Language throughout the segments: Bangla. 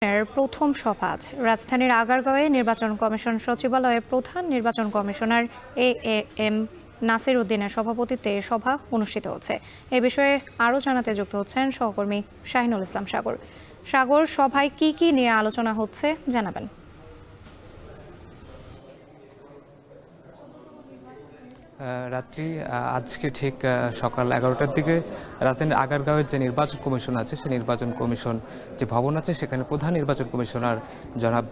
এর প্রথম সভা আজ রাজধানীর আগারগাঁওয়ে নির্বাচন কমিশন সচিবালয়ে প্রধান নির্বাচন কমিশনার এম নাসির উদ্দিনের সভাপতিত্বে এ সভা অনুষ্ঠিত হচ্ছে। এ বিষয়ে আরও জানাতে যুক্ত হচ্ছেন সহকর্মী শাহিনুল ইসলাম সাগর। সাগর, সভায় কি নিয়ে আলোচনা হচ্ছে জানাবেন। রাত্রি আজকে ঠিক সকাল 11টার দিকে রাজধানীর আগারগাঁওয়ের যে নির্বাচন কমিশন আছে সেই নির্বাচন কমিশন যে ভবন আছে সেখানে প্রধান নির্বাচন কমিশনার জনাব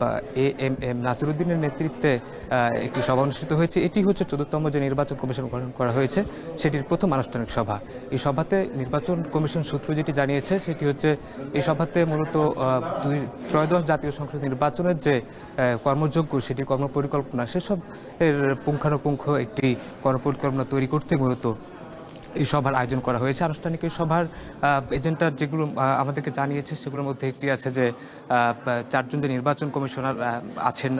এম নাসির উদ্দিনের নেতৃত্বে একটি সভা অনুষ্ঠিত হয়েছে। এটি হচ্ছে 14তম যে নির্বাচন কমিশন গঠন করা হয়েছে সেটির প্রথম আনুষ্ঠানিক সভা। এই সভাতে নির্বাচন কমিশন সূত্র যেটি জানিয়েছে সেটি হচ্ছে এই সভাতে মূলত ত্রয়োদশ জাতীয় সংসদ নির্বাচনের যে কর্মযোগ্য সেটির কর্মপরিকল্পনা সেসব এর পুঙ্খানুপুঙ্খ একটি কর্মপরিকল্পনা তৈরি করতে মূলত এই সভার আয়োজন করা হয়েছে। আনুষ্ঠানিক এই সভার এজেন্ডা যেগুলো আমাদেরকে জানিয়েছে সেগুলোর মধ্যে একটি আছে যে 4জন যে নির্বাচন কমিশনার আছেন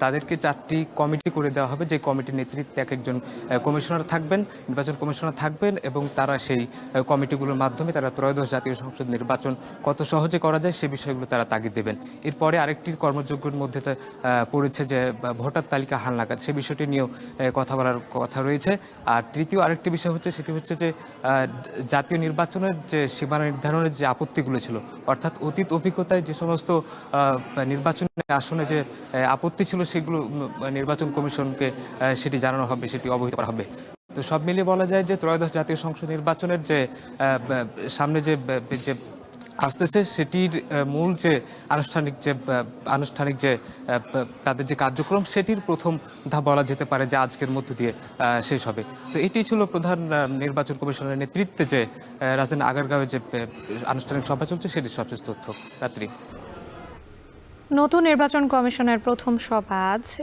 তাদেরকে 4টি কমিটি করে দেওয়া হবে, যে কমিটির নেতৃত্বে এক একজন কমিশনার থাকবেন, নির্বাচন কমিশনার থাকবেন এবং তারা সেই কমিটিগুলোর মাধ্যমে তারা ত্রয়োদশ জাতীয় সংসদ নির্বাচন কত সহজে করা যায় সে বিষয়গুলো তারা তাগিদ দেবেন। এরপরে আরেকটি কর্মযোগ্যের মধ্যে পড়েছে যে ভোটার তালিকা হালনাগাদ, সে বিষয়টি নিয়েও কথা বলার কথা রয়েছে। আর তৃতীয় আরেকটি বিষয় হচ্ছে সেটি হচ্ছে যে জাতীয় নির্বাচনের যে সীমানা নির্ধারণের যে আপত্তিগুলো ছিল, অর্থাৎ অতীত অভিজ্ঞতায় যে সমস্ত নির্বাচনের আসনে যে আপত্তি ছিল সেগুলো নির্বাচন কমিশনকে সেটি জানানো হবে, সেটি অবহিত করা হবে। তো সব মিলিয়ে বলা যায় যে ত্রয়োদশ জাতীয় সংসদ নির্বাচনের যে সামনে যে আসতেছে সেটির মূল যে আনুষ্ঠানিক যে তাদের যে কার্যক্রম সেটির প্রথম ধাপ বলা যেতে পারে যে আজকের মধ্য দিয়ে শেষ হবে। তো এটি ছিল প্রধান নির্বাচন কমিশনের নেতৃত্বে যে রাজধানী আগারগাঁওয়ে যে আনুষ্ঠানিক সভা চলছে সেটির সবশেষ তথ্য। রাত্রি নতুন নির্বাচন কমিশনের প্রথম সভা আজ